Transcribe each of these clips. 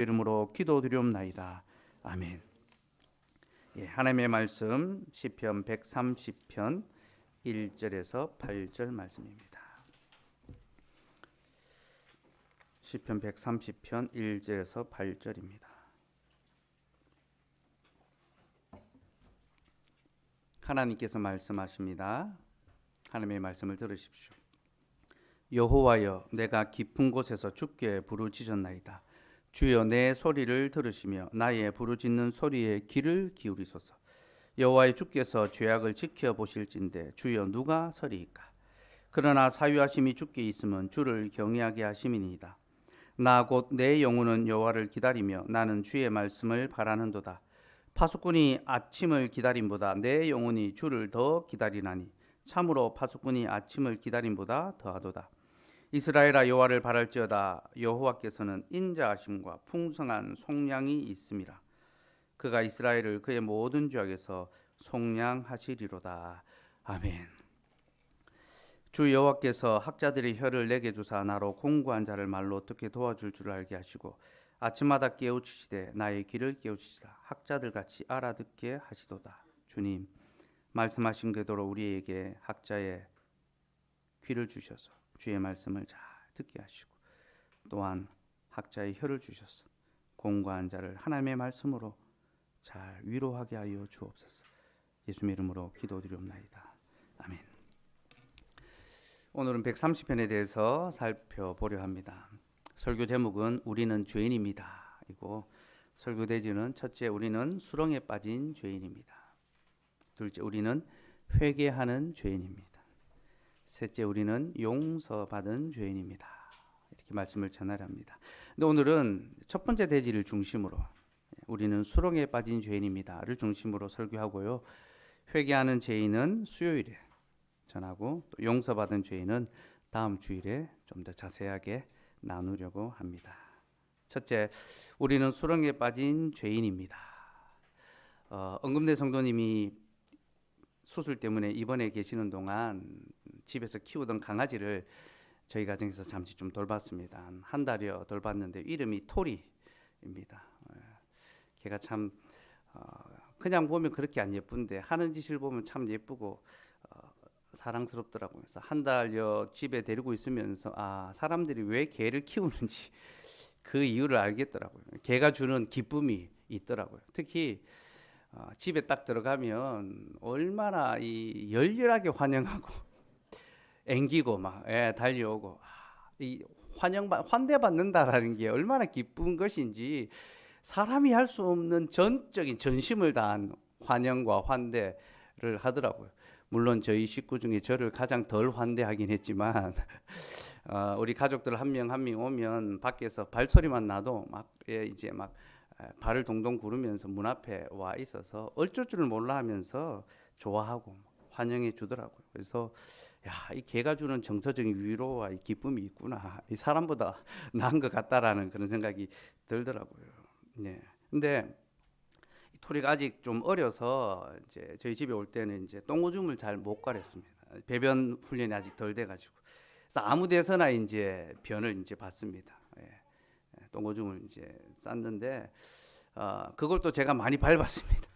이름으로 기도드리옵나이다. 아멘. 예, 하나님의 말씀 시편 130편 1절에서 8절 말씀입니다. 시편 130편 1절에서 8절입니다. 하나님께서 말씀하십니다. 하나님의 말씀을 들으십시오. 여호와여, 내가 깊은 곳에서 주께 부르짖었나이다. 주여, 내 소리를 들으시며 나의 부르짖는 소리에 귀를 기울이소서. 여호와의 주께서 죄악을 지켜보실진대 주여 누가 서리이까. 그러나 사유하심이 주께 있으면 주를 경외하게 하심이니이다. 나 곧 내 영혼은 여호와를 기다리며 나는 주의 말씀을 바라는도다. 파수꾼이 아침을 기다림보다 내 영혼이 주를 더 기다리나니 참으로 파수꾼이 아침을 기다림보다 더하도다. 이스라엘아, 여호와를 바랄지어다. 여호와께서는 인자하심과 풍성한 속량이 있음이라. 그가 이스라엘을 그의 모든 죄악에서 속량하시리로다. 아멘. 주 여호와께서 학자들의 혀를 내게 주사 나로 공고한 자를 말로 어떻게 도와줄 줄 알게 하시고 아침마다 깨우치시되 나의 귀를 깨우치시다. 학자들 같이 알아듣게 하시도다. 주님, 말씀하신 그대로 우리에게 학자의 귀를 주셔서 주의 말씀을 잘 듣게 하시고 또한 학자의 혀를 주셔서 공고한 자를 하나님의 말씀으로 잘 위로하게 하여 주옵소서. 예수님의 이름으로 기도드리옵나이다. 아멘. 오늘은 130편에 대해서 살펴보려 합니다. 설교 제목은 우리는 죄인입니다. 이고 설교 대지는 첫째, 우리는 수렁에 빠진 죄인입니다. 둘째, 우리는 회개하는 죄인입니다. 셋째, 우리는 용서받은 죄인입니다. 이렇게 말씀을 전하랍니다. 근데 오늘은 첫 번째 대지를 중심으로 우리는 수렁에 빠진 죄인입니다를 중심으로 설교하고요. 회개하는 죄인은 수요일에 전하고 또 용서받은 죄인은 다음 주일에 좀 더 자세하게 나누려고 합니다. 첫째, 우리는 수렁에 빠진 죄인입니다. 은금대 성도님이 수술 때문에 입원해 계시는 동안 집에서 키우던 강아지를 저희 가정에서 잠시 좀 돌봤습니다. 한 달여 돌봤는데 이름이 토리입니다. 걔가 참 그냥 보면 그렇게 안 예쁜데 하는 짓을 보면 참 예쁘고 사랑스럽더라고요. 그래서 한 달여 집에 데리고 있으면서 사람들이 왜 개를 키우는지 그 이유를 알겠더라고요. 개가 주는 기쁨이 있더라고요. 특히 집에 딱 들어가면 얼마나 이 열렬하게 환영하고 앵기고 막 달려오고 이 환대받는다라는 게 얼마나 기쁜 것인지 사람이 할 수 없는 전적인 전심을 다한 환영과 환대를 하더라고요. 물론 저희 식구 중에 저를 가장 덜 환대하긴 했지만 우리 가족들 한 명 한 명 오면 밖에서 발소리만 나도 이제 발을 동동 구르면서 문 앞에 와 있어서 어쩔 줄을 몰라 하면서 좋아하고 환영해 주더라고요. 그래서 이 개가 주는 정서적인 위로와 이 기쁨이 있구나. 이 사람보다 나은 것 같다라는 그런 생각이 들더라고요. 네. 근데 이 토리가 아직 좀 어려서 이제 저희 집에 올 때는 이제 똥오줌을 잘 못 가렸습니다. 배변 훈련이 아직 덜 돼가지고 그래서 아무 데서나 이제 변을 이제 받습니다. 똥오줌을 이제 쌌는데 그걸 또 제가 많이 밟았습니다.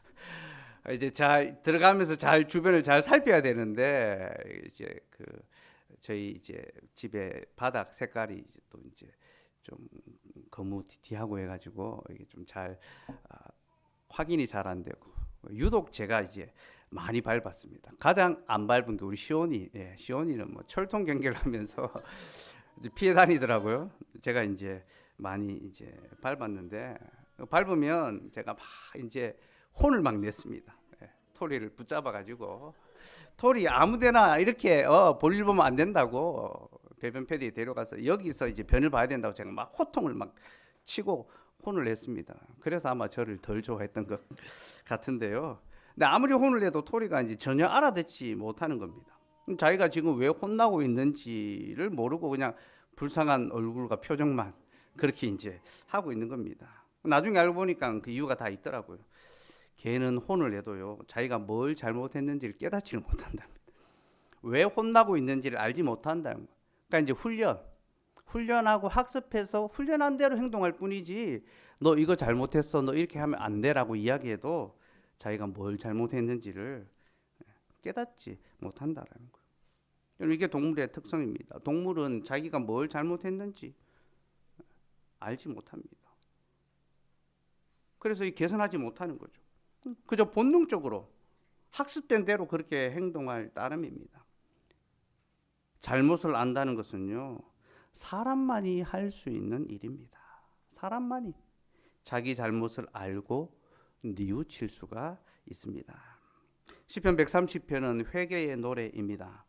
이제 잘 들어가면서 잘 주변을 잘 살펴야 되는데 이제 저희 이제 집에 바닥 색깔이 이제 또 이제 좀 거무튀튀하고 해가지고 이게 좀 잘 확인이 잘 안 되고 유독 제가 이제 많이 밟았습니다. 가장 안 밟은 게 우리 시온이. 시온이는 뭐 철통 경기를 하면서 이제 피해 다니더라고요. 제가 이제 많이 이제 밟았는데 밟으면 제가 막 이제 혼을 막 냈습니다. 토리를 붙잡아 가지고 토리 아무데나 이렇게 볼일 보면 안 된다고 배변 패드에 데려가서 여기서 이제 변을 봐야 된다고 제가 막 호통을 막 치고 혼을 냈습니다. 그래서 아마 저를 덜 좋아했던 것 같은데요. 근데 아무리 혼을 내도 토리가 이제 전혀 알아듣지 못하는 겁니다. 자기가 지금 왜 혼나고 있는지를 모르고 그냥 불쌍한 얼굴과 표정만 그렇게 이제 하고 있는 겁니다. 나중에 알고 보니까 그 이유가 다 있더라고요. 걔는 혼을 내도요, 자기가 뭘 잘못했는지를 깨닫지를 못한답니다. 왜 혼나고 있는지를 알지 못한다는 거. 그러니까 이제 훈련하고 학습해서 훈련한 대로 행동할 뿐이지 너 이거 잘못했어, 너 이렇게 하면 안 돼라고 이야기해도 자기가 뭘 잘못했는지를 깨닫지 못한다라는 거예요. 여러분, 이게 동물의 특성입니다. 동물은 자기가 뭘 잘못했는지 알지 못합니다. 그래서 이 개선하지 못하는 거죠. 그저 본능적으로 학습된 대로 그렇게 행동할 따름입니다. 잘못을 안다는 것은요, 사람만이 할 수 있는 일입니다. 사람만이 자기 잘못을 알고 뉘우칠 수가 있습니다. 시편 130편은 회개의 노래입니다.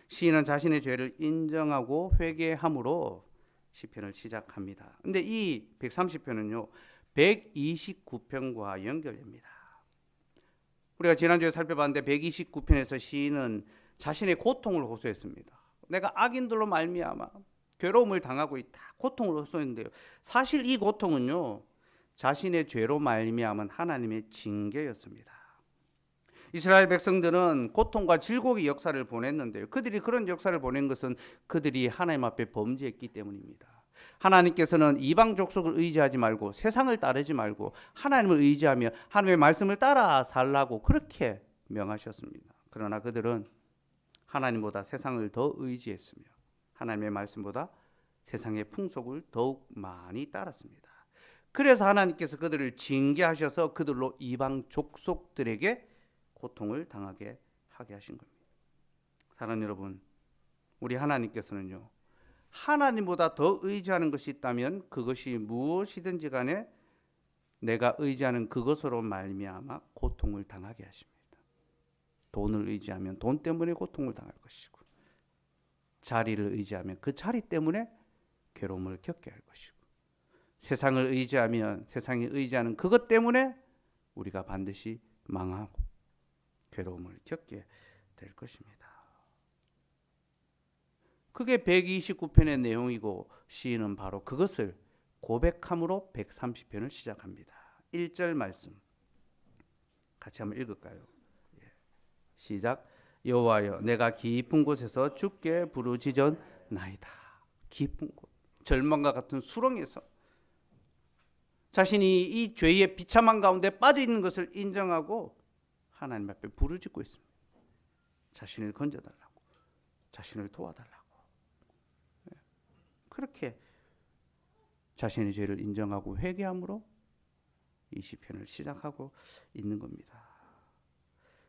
시인은 자신의 죄를 인정하고 회개함으로 시편을 시작합니다. 근데 이 130편은요, 129편과 연결됩니다. 우리가 지난주에 살펴봤는데 129편에서 시인은 자신의 고통을 호소했습니다. 내가 악인들로 말미암아 괴로움을 당하고 있다. 고통을 호소했는데요. 사실 이 고통은요, 자신의 죄로 말미암은 하나님의 징계였습니다. 이스라엘 백성들은 고통과 질곡의 역사를 보냈는데요. 그들이 그런 역사를 보낸 것은 그들이 하나님 앞에 범죄했기 때문입니다. 하나님께서는 이방 족속을 의지하지 말고 세상을 따르지 말고 하나님을 의지하며 하나님의 말씀을 따라 살라고 그렇게 명하셨습니다. 그러나 그들은 하나님보다 세상을 더 의지했으며 하나님의 말씀보다 세상의 풍속을 더욱 많이 따랐습니다. 그래서 하나님께서 그들을 징계하셔서 그들로 이방 족속들에게 고통을 당하게 하게 하신 겁니다. 사랑하는 여러분, 우리 하나님께서는요, 하나님보다 더 의지하는 것이 있다면 그것이 무엇이든지 간에 내가 의지하는 그것으로 말미암아 고통을 당하게 하십니다. 돈을 의지하면 돈 때문에 고통을 당할 것이고, 자리를 의지하면 그 자리 때문에 괴로움을 겪게 할 것이고, 세상을 의지하면 세상이 의지하는 그것 때문에 우리가 반드시 망하고 괴로움을 겪게 될 것입니다. 그게 129편의 내용이고 시인은 바로 그것을 고백함으로 130편을 시작합니다. 1절 말씀 같이 한번 읽을까요? 시작. 여호와여, 내가 깊은 곳에서 주께 부르짖었나이다. 깊은 곳, 절망과 같은 수렁에서 자신이 이 죄의 비참한 가운데 빠져 있는 것을 인정하고 하나님 앞에 부르짖고 있습니다. 자신을 건져달라고, 자신을 도와달라고. 그렇게 자신의 죄를 인정하고 회개함으로 이 시편을 시작하고 있는 겁니다.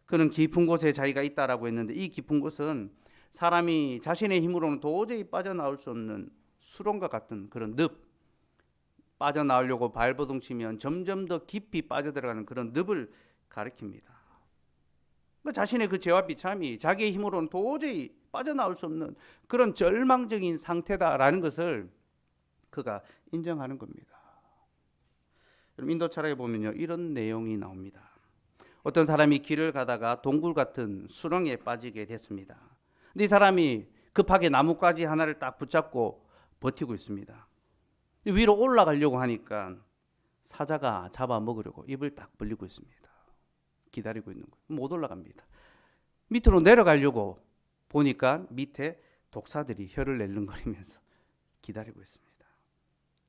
그는 깊은 곳에 자기가 있다라고 했는데 이 깊은 곳은 사람이 자신의 힘으로는 도저히 빠져나올 수 없는 수렁과 같은 그런 늪, 빠져나오려고 발버둥 치면 점점 더 깊이 빠져들어가는 그런 늪을 가리킵니다. 자신의 그 죄와 비참이 자기의 힘으로는 도저히 빠져나올 수 없는 그런 절망적인 상태다라는 것을 그가 인정하는 겁니다. 여러분, 인도 철학에 보면요, 이런 내용이 나옵니다. 어떤 사람이 길을 가다가 동굴 같은 수렁에 빠지게 됐습니다. 근데 이 사람이 급하게 나뭇가지 하나를 딱 붙잡고 버티고 있습니다. 위로 올라가려고 하니까 사자가 잡아먹으려고 입을 딱 벌리고 있습니다. 기다리고 있는 거예요. 못 올라갑니다. 밑으로 내려가려고 보니까 밑에 독사들이 혀를 낼름거리면서 기다리고 있습니다.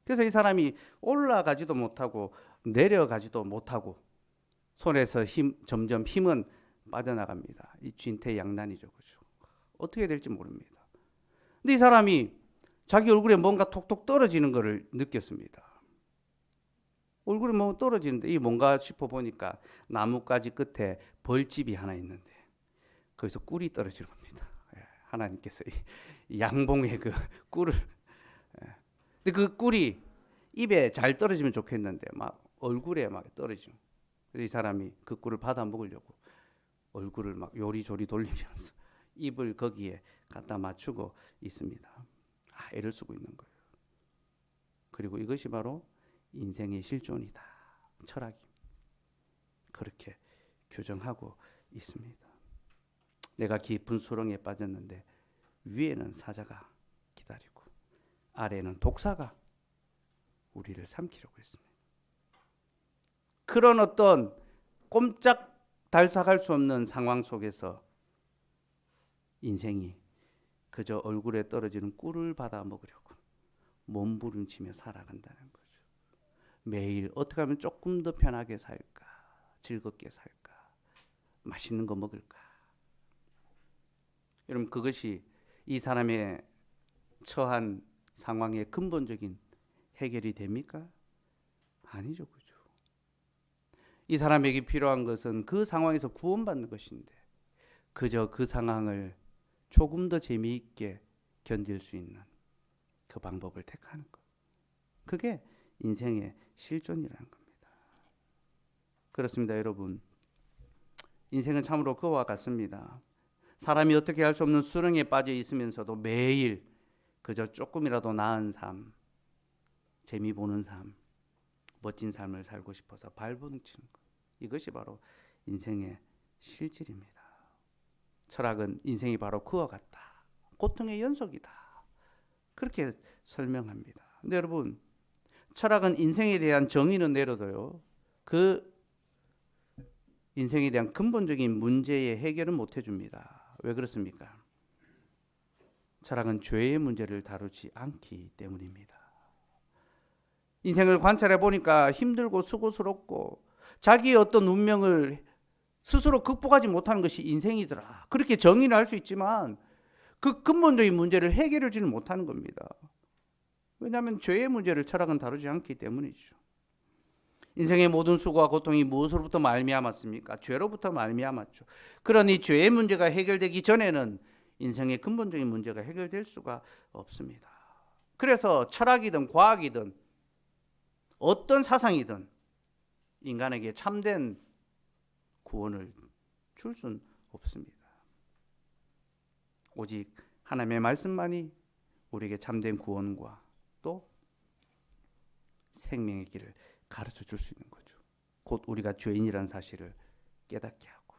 그래서 이 사람이 올라가지도 못하고 내려가지도 못하고 손에서 점점 힘은 빠져나갑니다. 이 진퇴양난이죠. 그렇죠? 어떻게 될지 모릅니다. 근데 이 사람이 자기 얼굴에 뭔가 톡톡 떨어지는 것을 느꼈습니다. 얼굴에 뭐 떨어지는데 이 뭔가 싶어 보니까 나뭇가지 끝에 벌집이 하나 있는데 거기서 꿀이 떨어지는 겁니다. 하나님께서 이 양봉의 그 꿀을, 근데 그 꿀이 입에 잘 떨어지면 좋겠는데 막 얼굴에 막 떨어지고, 그래서 이 사람이 그 꿀을 받아 먹으려고 얼굴을 막 요리조리 돌리면서 입을 거기에 갖다 맞추고 있습니다. 애를 쓰고 있는 거예요. 그리고 이것이 바로 인생의 실존이다. 철학이 그렇게 규정하고 있습니다. 내가 깊은 수렁에 빠졌는데 위에는 사자가 기다리고 아래는 독사가 우리를 삼키려고 했습니다. 그런 어떤 꼼짝 달싹할 수 없는 상황 속에서 인생이 그저 얼굴에 떨어지는 꿀을 받아 먹으려고 몸부림치며 살아간다는 거죠. 매일 어떻게 하면 조금 더 편하게 살까, 즐겁게 살까, 맛있는 거 먹을까. 여러분, 그것이 이 사람의 처한 상황의 근본적인 해결이 됩니까? 아니죠, 그죠? 이 사람에게 필요한 것은 그 상황에서 구원받는 것인데 그저 그 상황을 조금 더 재미있게 견딜 수 있는 그 방법을 택하는 것. 그게 인생의 실존이라는 겁니다. 그렇습니다, 여러분. 인생은 참으로 그와 같습니다. 사람이 어떻게 할 수 없는 수렁에 빠져 있으면서도 매일 그저 조금이라도 나은 삶, 재미 보는 삶, 멋진 삶을 살고 싶어서 발버둥치는 것. 이것이 바로 인생의 실질입니다. 철학은 인생이 바로 그와 같다. 고통의 연속이다. 그렇게 설명합니다. 근데 여러분, 철학은 인생에 대한 정의는 내려도요, 그 인생에 대한 근본적인 문제의 해결은 못 해줍니다. 왜 그렇습니까? 철학은 죄의 문제를 다루지 않기 때문입니다. 인생을 관찰해 보니까 힘들고 수고스럽고 자기의 어떤 운명을 스스로 극복하지 못하는 것이 인생이더라. 그렇게 정의를 할 수 있지만 그 근본적인 문제를 해결하지는 못하는 겁니다. 왜냐하면 죄의 문제를 철학은 다루지 않기 때문이죠. 인생의 모든 수고와 고통이 무엇으로부터 말미암았습니까? 죄로부터 말미암았죠. 그러니 죄의 문제가 해결되기 전에는 인생의 근본적인 문제가 해결될 수가 없습니다. 그래서 철학이든 과학이든 어떤 사상이든 인간에게 참된 구원을 줄 수는 없습니다. 오직 하나님의 말씀만이 우리에게 참된 구원과 또 생명의 길을 가르쳐 줄 수 있는 거죠. 곧 우리가 죄인이라는 사실을 깨닫게 하고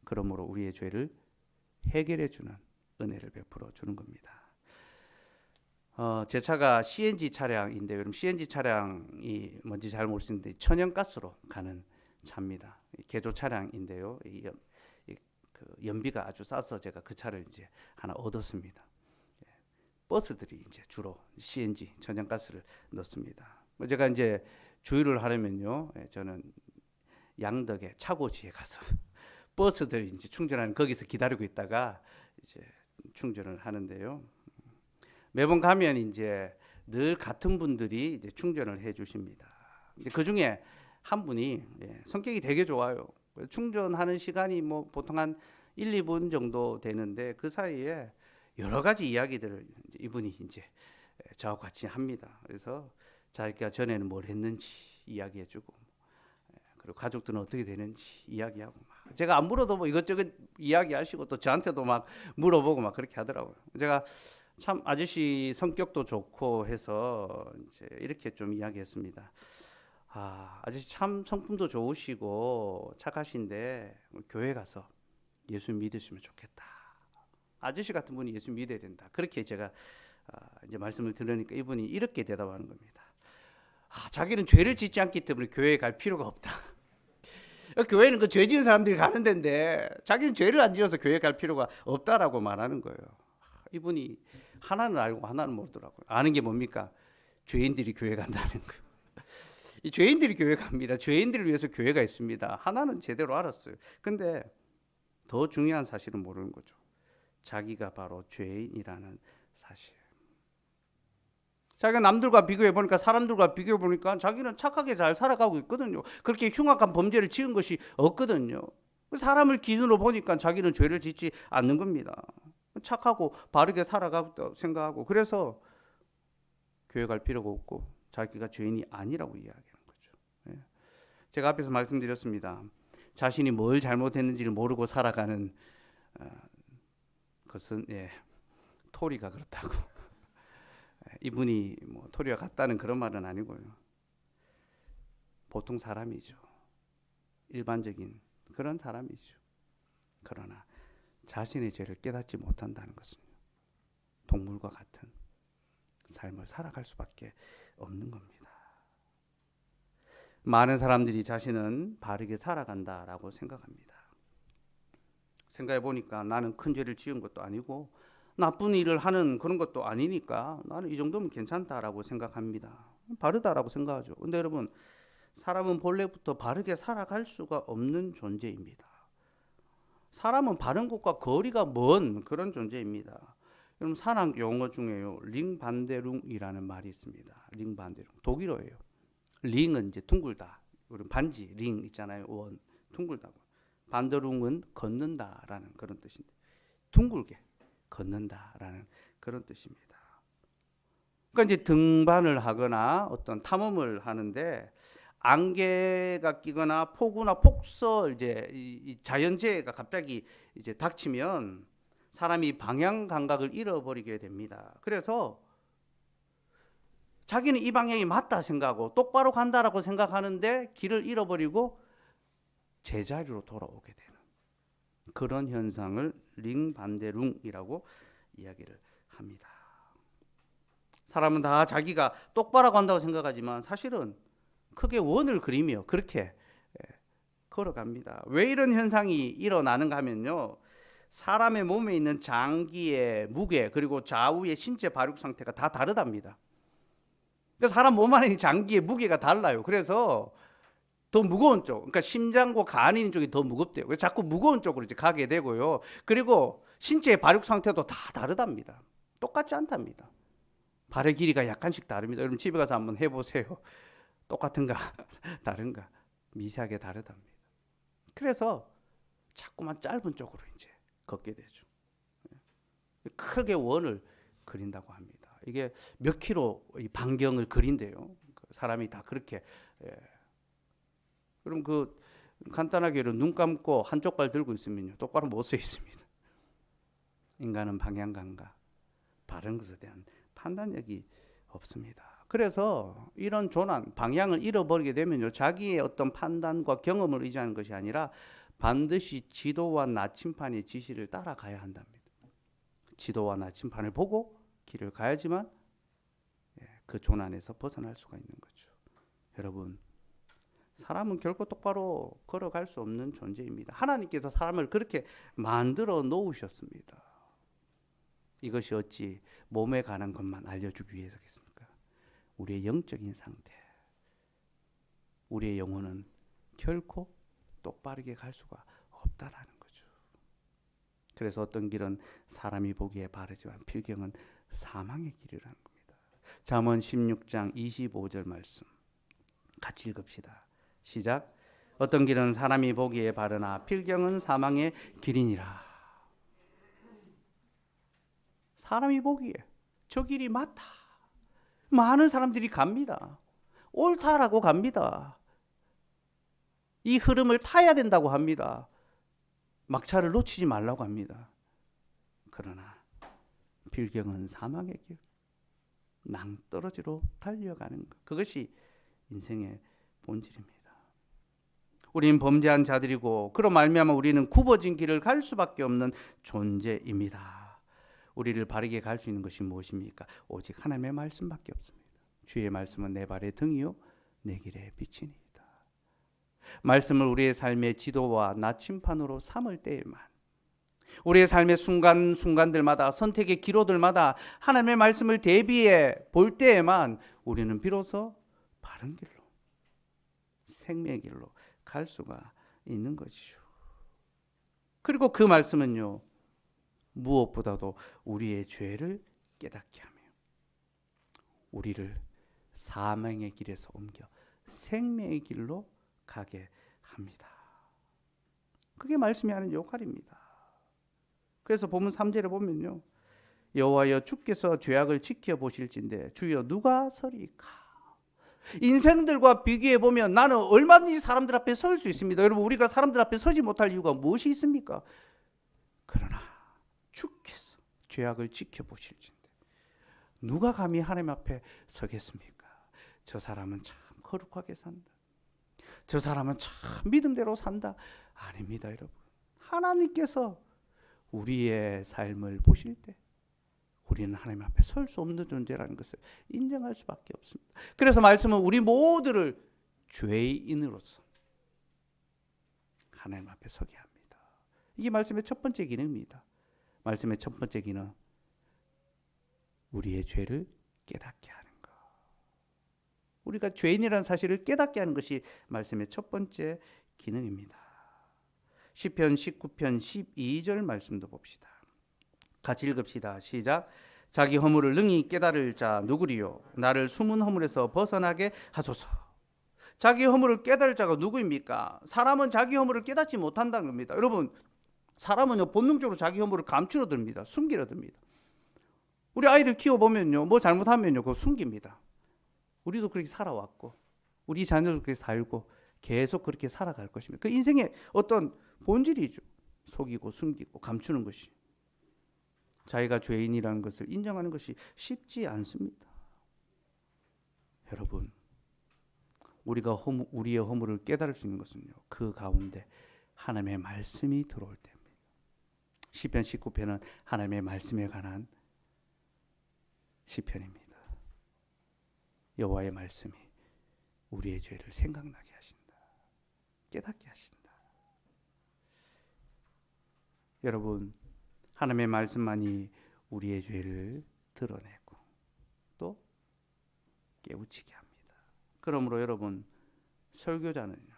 그러므로 우리의 죄를 해결해 주는 은혜를 베풀어 주는 겁니다. 제 차가 CNG 차량인데 여러분 CNG 차량이 뭔지 잘 모르시는데 천연가스로 가는 차입니다. 개조 차량인데요. 그 연비가 아주 싸서 제가 그 차를 이제 하나 얻었습니다. 버스들이 이제 주로 CNG 천연가스를 넣습니다. 제가 이제 주유를 하려면요, 저는 양덕의 차고지에 가서 버스들 이제 충전하는 거기서 기다리고 있다가 이제 충전을 하는데요. 매번 가면 이제 늘 같은 분들이 이제 충전을 해주십니다. 그 중에 한 분이 성격이 되게 좋아요. 충전하는 시간이 뭐 보통 한 1, 2분 정도 되는데 그 사이에 여러 가지 이야기들을 이분이 이제 저하고 같이 합니다. 그래서 자기가 전에는 뭘 했는지 이야기해주고, 그리고 가족들은 어떻게 되는지 이야기하고, 제가 안 물어도 뭐 이것저것 이야기하시고 또 저한테도 막 물어보고 막 그렇게 하더라고요. 제가 참 아저씨 성격도 좋고 해서 이제 이렇게 좀 이야기했습니다. 아저씨 참 성품도 좋으시고 착하신데 교회 가서 예수 믿으시면 좋겠다. 아저씨 같은 분이 예수 믿어야 된다. 그렇게 제가 이제 말씀을 들으니까 이분이 이렇게 대답하는 겁니다. 자기는 죄를 짓지 않기 때문에 교회에 갈 필요가 없다. 교회는 그 죄 지은 사람들이 가는 데인데 자기는 죄를 안 지어서 교회 갈 필요가 없다라고 말하는 거예요. 이분이 하나는 알고 하나는 모르더라고요. 아는 게 뭡니까? 죄인들이 교회 간다는 거예요. 이 죄인들이 교회 갑니다. 죄인들을 위해서 교회가 있습니다. 하나는 제대로 알았어요. 근데 더 중요한 사실은 모르는 거죠. 자기가 바로 죄인이라는 사실. 자기가 남들과 비교해 보니까 사람들과 비교해 보니까 자기는 착하게 잘 살아가고 있거든요. 그렇게 흉악한 범죄를 지은 것이 없거든요. 사람을 기준으로 보니까 자기는 죄를 짓지 않는 겁니다. 착하고 바르게 살아가고 생각하고 그래서 교회 갈 필요가 없고 자기가 죄인이 아니라고 이야기하는 거죠. 제가 앞에서 말씀드렸습니다. 자신이 뭘 잘못했는지를 모르고 살아가는 것은 토리가 그렇다고. 이분이 뭐 토리와 같다는 그런 말은 아니고요. 보통 사람이죠. 일반적인 그런 사람이죠. 그러나 자신의 죄를 깨닫지 못한다는 것은 동물과 같은 삶을 살아갈 수밖에 없는 겁니다. 많은 사람들이 자신은 바르게 살아간다라고 생각합니다. 생각해 보니까 나는 큰 죄를 지은 것도 아니고 나쁜 일을 하는 그런 것도 아니니까 나는 이 정도면 괜찮다라고 생각합니다. 바르다라고 생각하죠. 근데 여러분, 사람은 본래부터 바르게 살아갈 수가 없는 존재입니다. 사람은 바른 곳과 거리가 먼 그런 존재입니다. 여러분, 산악 용어 중에요, 링반데룽이라는 말이 있습니다. 링반데룽, 독일어예요. 링은 이제 둥글다. 우리 반지 링 있잖아요. 원 둥글다고. 반데룽은 걷는다라는 그런 뜻인데, 둥글게 걷는다라는 그런 뜻입니다. 그러니까 이제 등반을 하거나 어떤 탐험을 하는데 안개가 끼거나 폭우나 폭설, 이제 이 자연재해가 갑자기 이제 닥치면 사람이 방향 감각을 잃어버리게 됩니다. 그래서 자기는 이 방향이 맞다 생각하고 똑바로 간다라고 생각하는데 길을 잃어버리고 제자리로 돌아오게 되는 그런 현상을 링반데룽이라고 이야기를 합니다. 사람은 다 자기가 똑바로 간다고 생각하지만 사실은 크게 원을 그리며 그렇게 걸어갑니다. 왜 이런 현상이 일어나는가 하면요, 사람의 몸에 있는 장기의 무게 그리고 좌우의 신체 발육 상태가 다 다르답니다. 그러니까 사람 몸 안에 있는 장기의 무게가 달라요. 그래서 더 무거운 쪽, 그러니까 심장과 간이 있는 쪽이 더 무겁대요. 그래서 자꾸 무거운 쪽으로 이제 가게 되고요. 그리고 신체의 발육 상태도 다 다르답니다. 똑같지 않답니다. 발의 길이가 약간씩 다릅니다. 여러분 집에 가서 한번 해보세요. 똑같은가 다른가 미세하게 다르답니다. 그래서 자꾸만 짧은 쪽으로 이제 걷게 되죠. 크게 원을 그린다고 합니다. 이게 몇 킬로 이 반경을 그린대요. 사람이 다 그렇게. 그럼 그 간단하게 눈 감고 한쪽 발 들고 있으면요, 똑바로 못 서 있습니다. 인간은 방향 감각, 바른 것에 대한 판단력이 없습니다. 그래서 이런 조난, 방향을 잃어버리게 되면요, 자기의 어떤 판단과 경험을 의지하는 것이 아니라 반드시 지도와 나침판의 지시를 따라가야 한답니다. 지도와 나침판을 보고 길을 가야지만 그 조난에서 벗어날 수가 있는 거죠. 여러분, 사람은 결코 똑바로 걸어갈 수 없는 존재입니다. 하나님께서 사람을 그렇게 만들어 놓으셨습니다. 이것이 어찌 몸에 관한 것만 알려주기 위해서겠습니까? 우리의 영적인 상태, 우리의 영혼은 결코 똑바르게 갈 수가 없다라는 거죠. 그래서 어떤 길은 사람이 보기에 바르지만 필경은 사망의 길이라는 겁니다. 잠언 16장 25절 말씀 같이 읽읍시다. 시작. 어떤 길은 사람이 보기에 바르나 필경은 사망의 길이니라. 사람이 보기에 저 길이 맞다. 많은 사람들이 갑니다. 옳다라고 갑니다. 이 흐름을 타야 된다고 합니다. 막차를 놓치지 말라고 합니다. 그러나 필경은 사망의 길, 낭떠러지로 달려가는 것, 그것이 인생의 본질입니다. 우리는 범죄한 자들이고 그로 말미암아 우리는 굽어진 길을 갈 수밖에 없는 존재입니다. 우리를 바르게 갈 수 있는 것이 무엇입니까? 오직 하나님의 말씀밖에 없습니다. 주의 말씀은 내 발의 등이요 내 길의 빛이니이다. 말씀을 우리의 삶의 지도와 나침판으로 삼을 때에만, 우리의 삶의 순간순간들마다, 선택의 기로들마다 하나님의 말씀을 대비해 볼 때에만 우리는 비로소 바른 길로, 생명의 길로 갈 수가 있는 것이죠. 그리고 그 말씀은요, 무엇보다도 우리의 죄를 깨닫게 하며 우리를 사망의 길에서 옮겨 생명의 길로 가게 합니다. 그게 말씀이 하는 역할입니다. 그래서 본문 3절에 보면요, 여호와여 주께서 죄악을 지켜보실진데 주여 누가 서리까. 인생들과 비교해 보면 나는 얼마든지 사람들 앞에 설 수 있습니다. 여러분, 우리가 사람들 앞에 서지 못할 이유가 무엇이 있습니까? 그러나 주께서 죄악을 지켜보실진데 누가 감히 하나님 앞에 서겠습니까? 저 사람은 참 거룩하게 산다, 저 사람은 참 믿음대로 산다. 아닙니다, 여러분. 하나님께서 우리의 삶을 보실 때 우리는 하나님 앞에 설 수 없는 존재라는 것을 인정할 수밖에 없습니다. 그래서 말씀은 우리 모두를 죄인으로서 하나님 앞에 서게 합니다. 이게 말씀의 첫 번째 기능입니다. 말씀의 첫 번째 기능, 우리의 죄를 깨닫게 하는 것. 우리가 죄인이라는 사실을 깨닫게 하는 것이 말씀의 첫 번째 기능입니다. 시편 19편 12절 말씀도 봅시다. 같이 읽읍시다. 시작. 자기 허물을 능히 깨달을 자 누구리요? 나를 숨은 허물에서 벗어나게 하소서. 자기 허물을 깨달을 자가 누구입니까? 사람은 자기 허물을 깨닫지 못한다는 겁니다. 여러분, 사람은요 본능적으로 자기 허물을 감추려 듭니다. 숨기려 듭니다. 우리 아이들 키워보면요, 뭐 잘못하면요 그거 숨깁니다. 우리도 그렇게 살아왔고 우리 자녀도 그렇게 살고 계속 그렇게 살아갈 것입니다. 그 인생의 어떤 본질이죠. 속이고 숨기고 감추는 것이. 자기가 죄인이라는 것을 인정하는 것이 쉽지 않습니다. 여러분, 우리가 우리의 허물을 깨달을 수 있는 것은요, 그 가운데 하나님의 말씀이 들어올 때입니다. 시편 19편은 하나님의 말씀에 관한 시편입니다. 여호와의 말씀이 우리의 죄를 생각나게 하신다. 깨닫게 하신다. 여러분, 하나님의 말씀만이 우리의 죄를 드러내고 또 깨우치게 합니다. 그러므로 여러분, 설교자는요,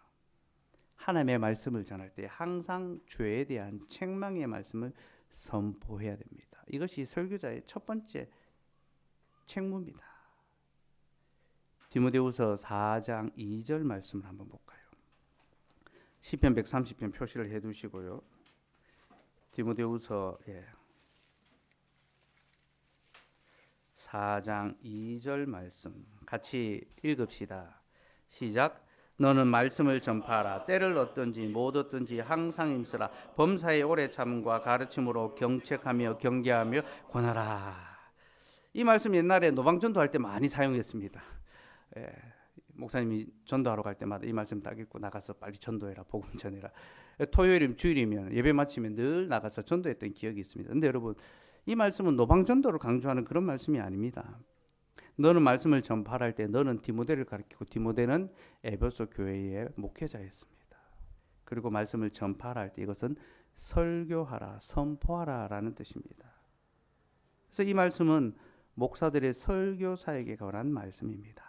하나님의 말씀을 전할 때 항상 죄에 대한 책망의 말씀을 선포해야 됩니다. 이것이 설교자의 첫 번째 책무입니다. 디모데후서 4장 2절 말씀을 한번 볼까요? 시편 130편 표시를 해두시고요. 디모데후서 4장 2절 말씀 같이 읽읍시다. 시작. 너는 말씀을 전파하라. 때를 얻든지 못 얻든지 항상 힘쓰라. 범사의 오래 참음과 가르침으로 경책하며 경계하며 권하라. 이 말씀 옛날에 노방전도할 때 많이 사용했습니다. 목사님이 전도하러 갈 때마다 이 말씀 딱 읽고 나가서 빨리 전도해라, 복음 전해라. 토요일이면 주일이면 예배 마치면 늘 나가서 전도했던 기억이 있습니다. 그런데 여러분, 이 말씀은 노방전도를 강조하는 그런 말씀이 아닙니다. 너는 말씀을 전파할 때 너는 디모데를 가리키고 디모데는 에베소 교회의 목회자였습니다. 그리고 말씀을 전파할 때 이것은 설교하라, 선포하라 라는 뜻입니다. 그래서 이 말씀은 목사들의 설교 사역에 관한 말씀입니다.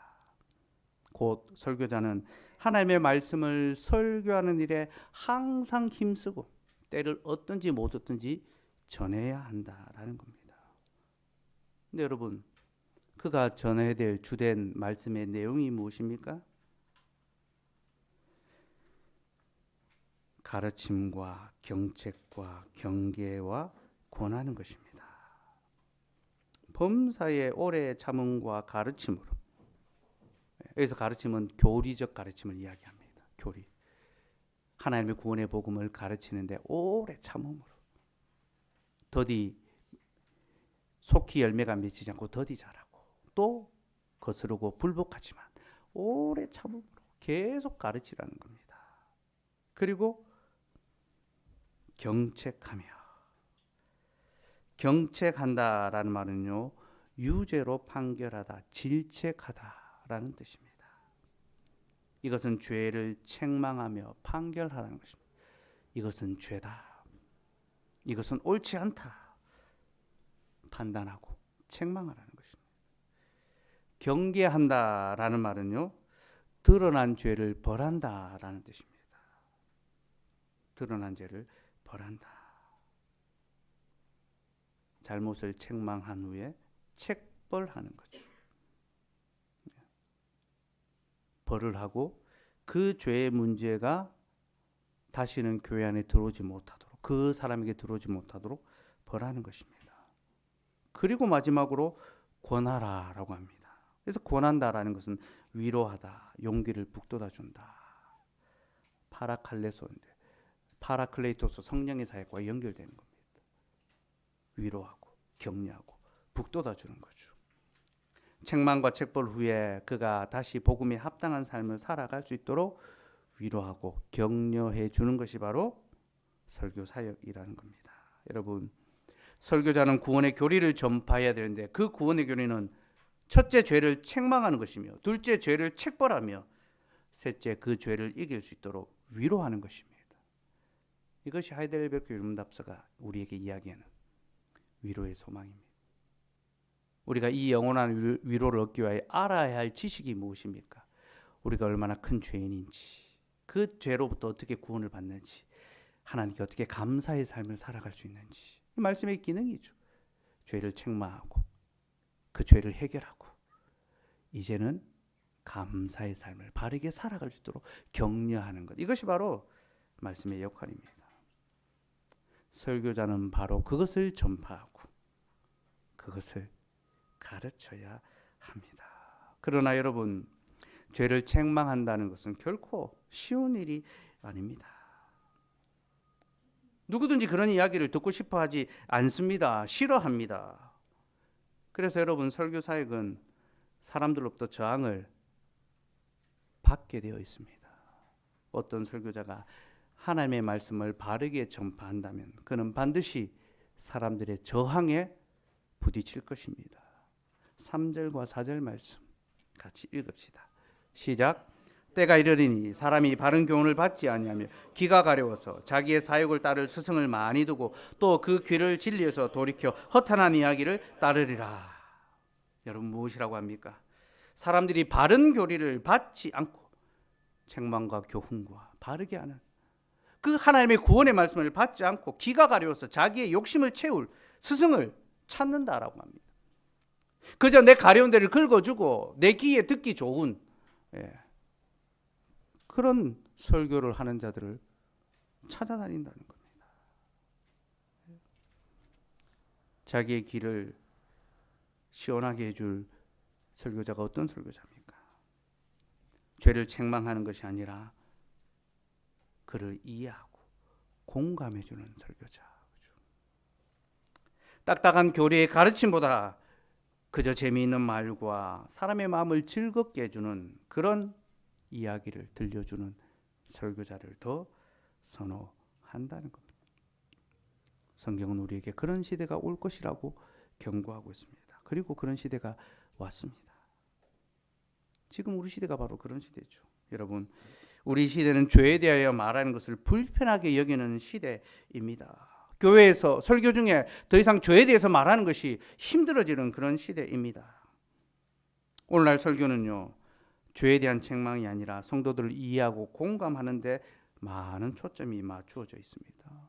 곧 설교자는 하나님의 말씀을 설교하는 일에 항상 힘쓰고 때를 얻든지 못 얻든지 전해야 한다라는 겁니다. 근데 여러분, 그가 전해야 될 주된 말씀의 내용이 무엇입니까? 가르침과 경책과 경계와 권하는 것입니다. 범사의 오래 참음과 가르침으로. 여기서 가르침은 교리적 가르침을 이야기합니다. 교리. 하나님의 구원의 복음을 가르치는데 오래 참음으로. 더디 속히 열매가 맺히지 않고 더디 자라고 또 거스르고 불복하지만 오래 참음으로 계속 가르치라는 겁니다. 그리고 경책하며. 경책한다라는 말은요, 유죄로 판결하다, 질책하다라는 뜻입니다. 이것은 죄를 책망하며 판결하라는 것입니다. 이것은 죄다. 이것은 옳지 않다. 판단하고 책망하라는 것입니다. 경계한다라는 말은요, 드러난 죄를 벌한다라는 뜻입니다. 드러난 죄를 벌한다. 잘못을 책망한 후에 책벌하는 거죠. 벌을 하고 그 죄의 문제가 다시는 교회 안에 들어오지 못하도록, 그 사람에게 들어오지 못하도록 벌하는 것입니다. 그리고 마지막으로 권하라라고 합니다. 그래서 권한다라는 것은 위로하다, 용기를 북돋아 준다. 파라칼레소인데 파라클레이토스 성령의 사역과 연결되는 겁니다. 위로하고 격려하고 북돋아 주는 거죠. 책망과 책벌 후에 그가 다시 복음에 합당한 삶을 살아갈 수 있도록 위로하고 격려해 주는 것이 바로 설교 사역이라는 겁니다. 여러분, 설교자는 구원의 교리를 전파해야 되는데 그 구원의 교리는 첫째 죄를 책망하는 것이며 둘째 죄를 책벌하며 셋째 그 죄를 이길 수 있도록 위로하는 것입니다. 이것이 하이델베르크 율문답서가 우리에게 이야기하는 위로의 소망입니다. 우리가 이 영원한 위로를 얻기 위하여 알아야 할 지식이 무엇입니까? 우리가 얼마나 큰 죄인인지, 그 죄로부터 어떻게 구원을 받는지, 하나님께 어떻게 감사의 삶을 살아갈 수 있는지, 이 말씀의 기능이죠. 죄를 책망하고 그 죄를 해결하고 이제는 감사의 삶을 바르게 살아갈 수 있도록 격려하는 것, 이것이 바로 말씀의 역할입니다. 설교자는 바로 그것을 전파하고 그것을 가르쳐야 합니다. 그러나 여러분, 죄를 책망한다는 것은 결코 쉬운 일이 아닙니다. 누구든지 그런 이야기를 듣고 싶어 하지 않습니다. 싫어합니다. 그래서 여러분, 설교 사역은 사람들로부터 저항을 받게 되어 있습니다. 어떤 설교자가 하나님의 말씀을 바르게 전파한다면 그는 반드시 사람들의 저항에 부딪힐 것입니다. 3절과 4절 말씀 같이 읽읍시다. 시작. 때가 이르리니 사람이 바른 교훈을 받지 아니하며 귀가 가려워서 자기의 사욕을 따를 스승을 많이 두고 또 그 귀를 진리에서 돌이켜 허탄한 이야기를 따르리라. 여러분, 무엇이라고 합니까? 사람들이 바른 교리를 받지 않고 책망과 교훈과 바르게 하는 그 하나님의 구원의 말씀을 받지 않고 귀가 가려워서 자기의 욕심을 채울 스승을 찾는다라고 합니다. 그저 내 가려운 데를 긁어주고 내 귀에 듣기 좋은 그런 설교를 하는 자들을 찾아다닌다는 겁니다. 자기의 귀를 시원하게 해줄 설교자가 어떤 설교자입니까? 죄를 책망하는 것이 아니라 그를 이해하고 공감해주는 설교자. 딱딱한 교리의 가르침보다 그저 재미있는 말과 사람의 마음을 즐겁게 해주는 그런 이야기를 들려주는 설교자를 더 선호한다는 겁니다. 성경은 우리에게 그런 시대가 올 것이라고 경고하고 있습니다. 그리고 그런 시대가 왔습니다. 지금 우리 시대가 바로 그런 시대죠. 여러분, 우리 시대는 죄에 대하여 말하는 것을 불편하게 여기는 시대입니다. 교회에서 설교 중에 더 이상 죄에 대해서 말하는 것이 힘들어지는 그런 시대입니다. 오늘날 설교는요, 죄에 대한 책망이 아니라 성도들을 이해하고 공감하는 데 많은 초점이 맞추어져 있습니다.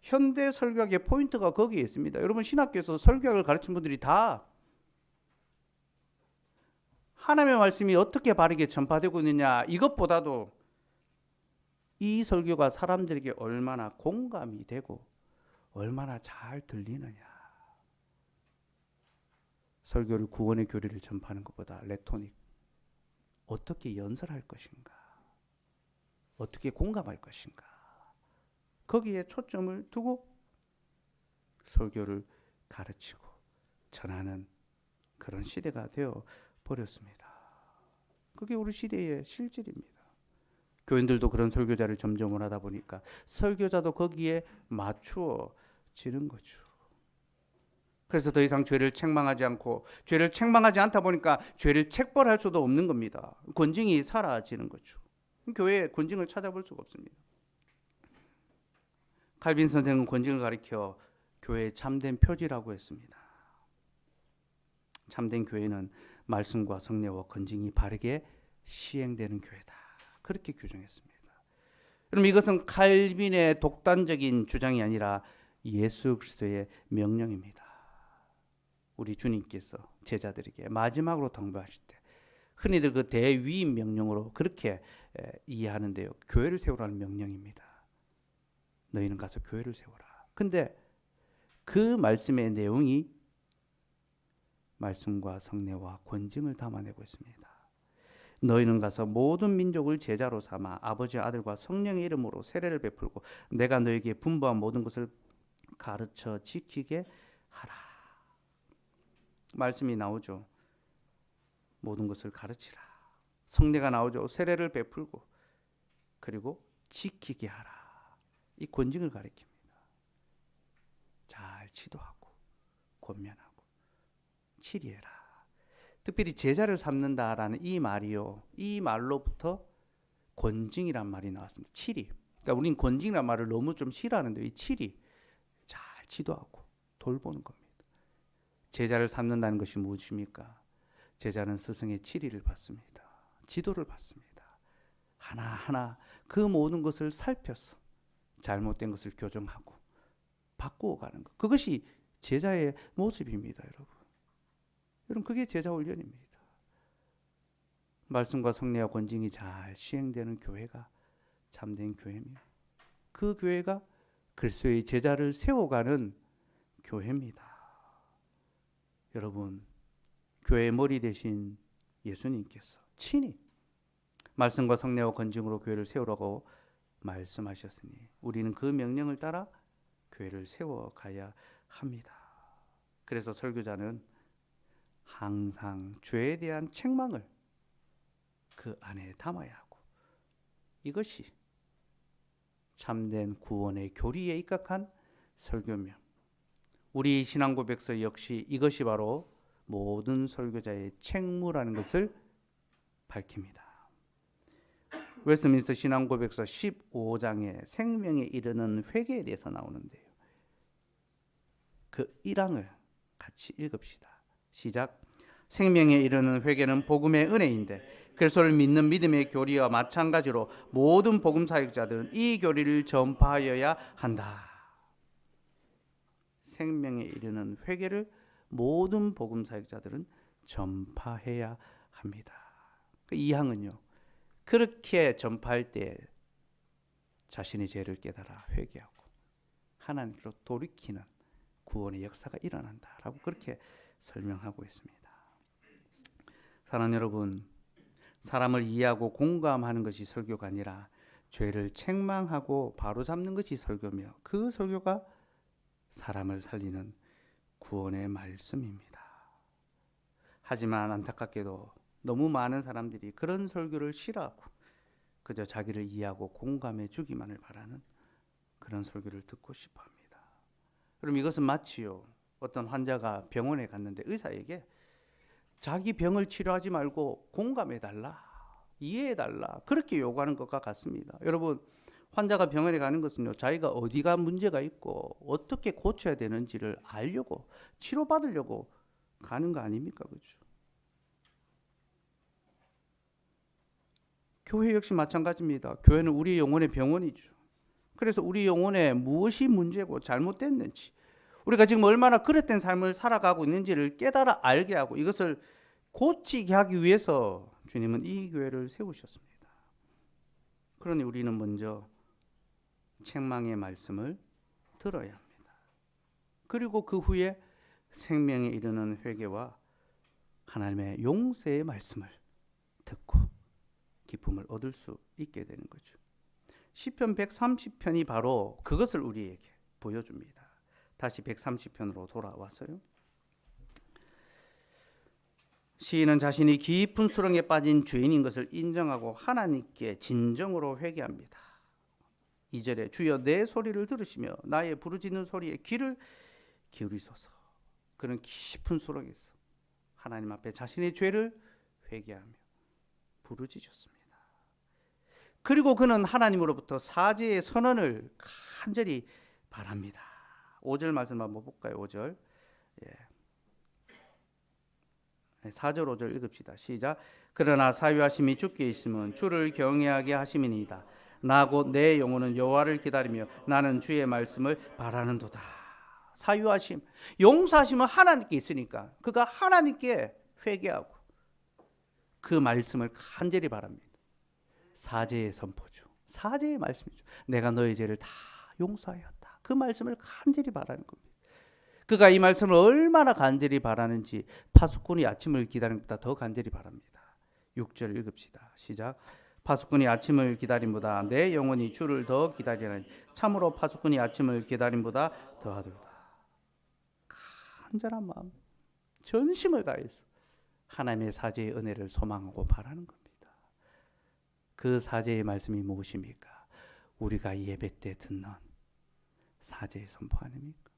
현대 설교학의 포인트가 거기에 있습니다. 여러분, 신학교에서 설교학을 가르친 분들이 다 하나님의 말씀이 어떻게 바르게 전파되고 있느냐, 이것보다도 이 설교가 사람들에게 얼마나 공감이 되고 얼마나 잘 들리느냐. 설교를 구원의 교리를 전파하는 것보다 레토닉, 어떻게 연설할 것인가, 어떻게 공감할 것인가, 거기에 초점을 두고 설교를 가르치고 전하는 그런 시대가 되어 버렸습니다. 그게 우리 시대의 실질입니다. 교인들도 그런 설교자를 점점 원하다 보니까 설교자도 거기에 맞추어지는 거죠. 그래서 더 이상 죄를 책망하지 않고, 죄를 책망하지 않다 보니까 죄를 책벌할 수도 없는 겁니다. 권징이 사라지는 거죠. 교회에 권징을 찾아볼 수가 없습니다. 칼빈 선생은 권징을 가리켜 교회의 참된 표지라고 했습니다. 참된 교회는 말씀과 성례와 권징이 바르게 시행되는 교회다, 그렇게 규정했습니다. 그럼 이것은 칼빈의 독단적인 주장이 아니라 예수 그리스도의 명령입니다. 우리 주님께서 제자들에게 마지막으로 당부하실 때 흔히들 그 대위임 명령으로 그렇게 이해하는데요, 교회를 세우라는 명령입니다. 너희는 가서 교회를 세워라. 근데 그 말씀의 내용이 말씀과 성례와 권징을 담아내고 있습니다. 너희는 가서 모든 민족을 제자로 삼아 아버지, 아들과 성령의 이름으로 세례를 베풀고 내가 너희에게 분부한 모든 것을 가르쳐 지키게 하라. 말씀이 나오죠. 모든 것을 가르치라. 성례가 나오죠. 세례를 베풀고 그리고 지키게 하라. 이 권징을 가리킵니다. 잘 지도하고 권면하고 치리해라. 특별히 제자를 삼는다라는 이 말이요, 이 말로부터 권징이란 말이 나왔습니다. 치리. 그러니까 우리는 권징이란 말을 너무 좀 싫어하는데 이 치리, 잘 지도하고 돌보는 겁니다. 제자를 삼는다는 것이 무엇입니까? 제자는 스승의 지리를 받습니다. 지도를 받습니다. 하나하나 그 모든 것을 살펴서 잘못된 것을 교정하고 바꾸어 가는 것. 그것이 제자의 모습입니다, 여러분. 여러분, 그게 제자 훈련입니다. 말씀과 성례와 권징이 잘 시행되는 교회가 참된 교회입니다. 그 교회가 그리스도의 제자를 세워가는 교회입니다. 여러분, 교회의 머리 대신 예수님께서 친히 말씀과 성례와 권징으로 교회를 세우라고 말씀하셨으니 우리는 그 명령을 따라 교회를 세워가야 합니다. 그래서 설교자는 항상 죄에 대한 책망을 그 안에 담아야 하고, 이것이 참된 구원의 교리에 입각한 설교며, 우리 신앙 고백서 역시 이것이 바로 모든 설교자의 책무라는 것을 밝힙니다. 웨스트민스터 신앙 고백서 15장에 생명에 이르는 회개에 대해서 나오는데요. 그 1항을 같이 읽읍시다. 시작. 생명에 이르는 회개는 복음의 은혜인데 그리스도를 믿는 믿음의 교리와 마찬가지로 모든 복음 사역자들은 이 교리를 전파하여야 한다. 생명에 이르는 회개를 모든 복음 사역자들은 전파해야 합니다. 이 항은요, 그렇게 전파할 때 자신의 죄를 깨달아 회개하고 하나님께로 돌이키는 구원의 역사가 일어난다라고 그렇게 설명하고 있습니다. 사랑하는 여러분, 사람을 이해하고 공감하는 것이 설교가 아니라 죄를 책망하고 바로잡는 것이 설교며, 그 설교가 사람을 살리는 구원의 말씀입니다. 하지만 안타깝게도 너무 많은 사람들이 그런 설교를 싫어하고 그저 자기를 이해하고 공감해 주기만을 바라는 그런 설교를 듣고 싶어 합니다. 그럼 이것은 마치요, 어떤 환자가 병원에 갔는데 의사에게 자기 병을 치료하지 말고 공감해 달라, 이해해 달라, 그렇게 요구하는 것과 같습니다. 여러분, 환자가 병원에 가는 것은요, 자기가 어디가 문제가 있고 어떻게 고쳐야 되는지를 알려고, 치료받으려고 가는 거 아닙니까? 그렇죠? 교회 역시 마찬가지입니다. 교회는 우리 영혼의 병원이죠. 그래서 우리 영혼에 무엇이 문제고 잘못됐는지, 우리가 지금 얼마나 그릇된 삶을 살아가고 있는지를 깨달아 알게 하고 이것을 고치게 하기 위해서 주님은 이 교회를 세우셨습니다. 그러니 우리는 먼저 책망의 말씀을 들어야 합니다. 그리고 그 후에 생명에 이르는 회개와 하나님의 용서의 말씀을 듣고 기쁨을 얻을 수 있게 되는 거죠. 시편 130편이 바로 그것을 우리에게 보여줍니다. 다시 130편으로 돌아와서요. 시인은 자신이 깊은 수렁에 빠진 죄인인 것을 인정하고 하나님께 진정으로 회개합니다. 2절에 주여 내 소리를 들으시며 나의 부르짖는 소리에 귀를 기울이소서. 그는 깊은 수렁에서 하나님 앞에 자신의 죄를 회개하며 부르짖었습니다. 그리고 그는 하나님으로부터 사죄의 선언을 간절히 바랍니다. 5절 말씀 한번 볼까요? 5절. 4절 5절 읽읍시다. 시작. 그러나 사유하심이 주께 있으면 주를 경외하게 하심이니이다. 나 곧 내 영혼은 여호와를 기다리며 나는 주의 말씀을 바라는도다. 사유하심, 용서하심은 하나님께 있으니까 그가 하나님께 회개하고 그 말씀을 간절히 바랍니다. 사죄의 선포죠. 사죄의 말씀이죠. 내가 너의 죄를 다 용서하였다. 그 말씀을 간절히 바라는 겁니다. 그가 이 말씀을 얼마나 간절히 바라는지 파수꾼이 아침을 기다리는 것보다 더 간절히 바랍니다. 6절 읽읍시다. 시작. 파수꾼이 아침을 기다림보다 내 영혼이 주를 더 기다리나니 참으로 파수꾼이 아침을 기다림보다 더하도다. 간절한 마음, 전심을 다해서 하나님의 사죄의 은혜를 소망하고 바라는 겁니다. 그 사죄의 말씀이 무엇입니까? 우리가 예배 때 듣는 사죄의 선포 아닙니까?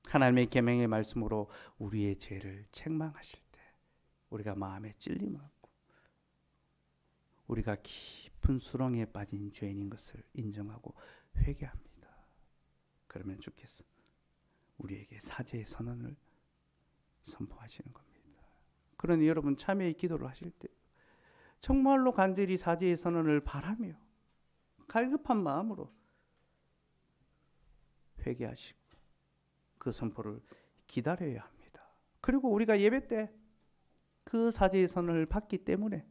하나님의 계명의 말씀으로 우리의 죄를 책망하실 때 우리가 마음에 찔림을 얻고 우리가 깊은 수렁에 빠진 죄인인 것을 인정하고 회개합니다. 그러면 주께서 우리에게 사죄의 선언을 선포하시는 겁니다. 그러니 여러분 참회의 기도를 하실 때 정말로 간절히 사죄의 선언을 바라며 갈급한 마음으로 회개하시고 그 선포를 기다려야 합니다. 그리고 우리가 예배 때 그 사죄의 선언을 받기 때문에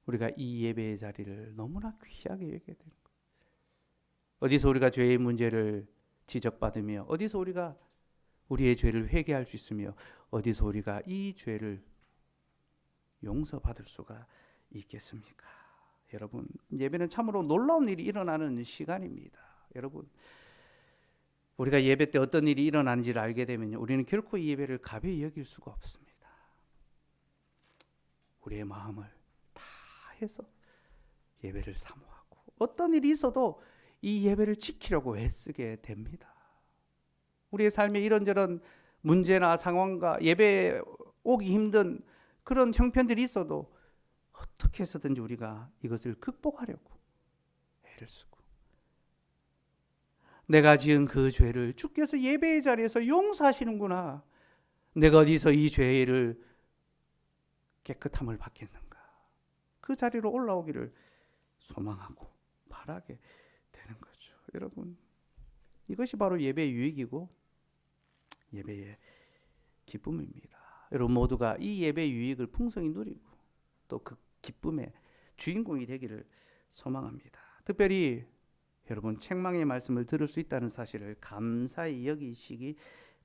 우리가 이 예배의 자리를 너무나 귀하게 여기게 되는 거예요. 어디서 우리가 죄의 문제를 지적받으며 어디서 우리가 우리의 죄를 회개할 수 있으며 어디서 우리가 이 죄를 용서받을 수가 있겠습니까? 여러분, 예배는 참으로 놀라운 일이 일어나는 시간입니다. 여러분, 우리가 예배 때 어떤 일이 일어나는지를 알게 되면 우리는 결코 이 예배를 가벼이 여길 수가 없습니다. 우리의 마음을 다 해서 예배를 사모하고 어떤 일이 있어도 이 예배를 지키려고 애쓰게 됩니다. 우리의 삶에 이런저런 문제나 상황과 예배에 오기 힘든 그런 형편들이 있어도 어떻게 해서든지 우리가 이것을 극복하려고 애를 쓰고 내가 지은 그 죄를 주께서 예배의 자리에서 용서하시는구나. 내가 어디서 이 죄를 깨끗함을 받겠는가. 그 자리로 올라오기를 소망하고 바라게 되는 거죠. 여러분, 이것이 바로 예배의 유익이고 예배의 기쁨입니다. 여러분 모두가 이 예배의 유익을 풍성히 누리고 또 그 기쁨의 주인공이 되기를 소망합니다. 특별히 여러분 책망의 말씀을 들을 수 있다는 사실을 감사히 여기시기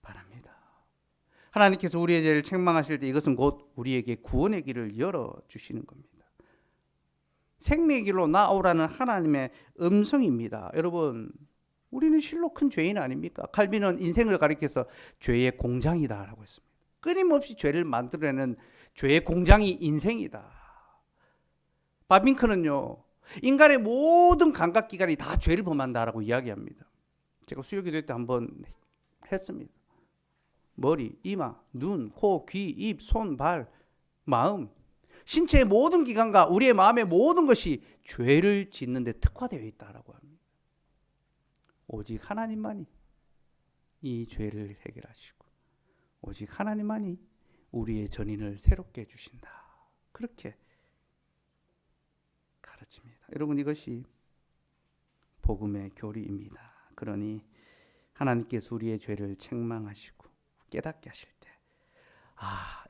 바랍니다. 하나님께서 우리의 죄를 책망하실 때 이것은 곧 우리에게 구원의 길을 열어주시는 겁니다. 생명의 길로 나오라는 하나님의 음성입니다. 여러분, 우리는 실로 큰 죄인 아닙니까? 칼빈은 인생을 가리켜서 죄의 공장이다라고 했습니다. 끊임없이 죄를 만들어내는 죄의 공장이 인생이다. 바빙크는요, 인간의 모든 감각기관이 다 죄를 범한다라고 이야기합니다. 제가 수요기도 때 한번 했습니다. 머리, 이마, 눈, 코, 귀, 입, 손, 발, 마음, 신체의 모든 기관과 우리의 마음의 모든 것이 죄를 짓는 데 특화되어 있다라고 합니다. 오직 하나님만이 이 죄를 해결하시고 오직 하나님만이 우리의 전인을 새롭게 해주신다. 그렇게 가르칩니다. 여러분, 이것이 복음의 교리입니다. 그러니 하나님께서 우리의 죄를 책망하시고 깨닫게 하실 때,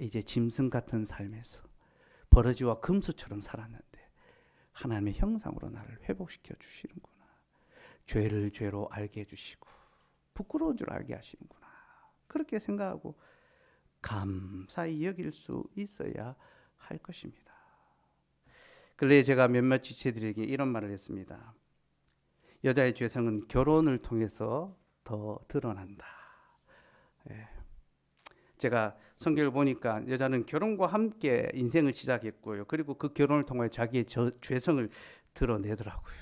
이제 짐승 같은 삶에서 버러지와 금수처럼 살았는데 하나님의 형상으로 나를 회복시켜 주시는구나. 죄를 죄로 알게 해주시고 부끄러운 줄 알게 하시는구나. 그렇게 생각하고 감사히 여길 수 있어야 할 것입니다. 근래 제가 몇몇 지체들에게 이런 말을 했습니다. 여자의 죄성은 결혼을 통해서 더 드러난다. 제가 성경을 보니까 여자는 결혼과 함께 인생을 시작했고요. 그리고 그 결혼을 통해 자기의 죄성을 드러내더라고요.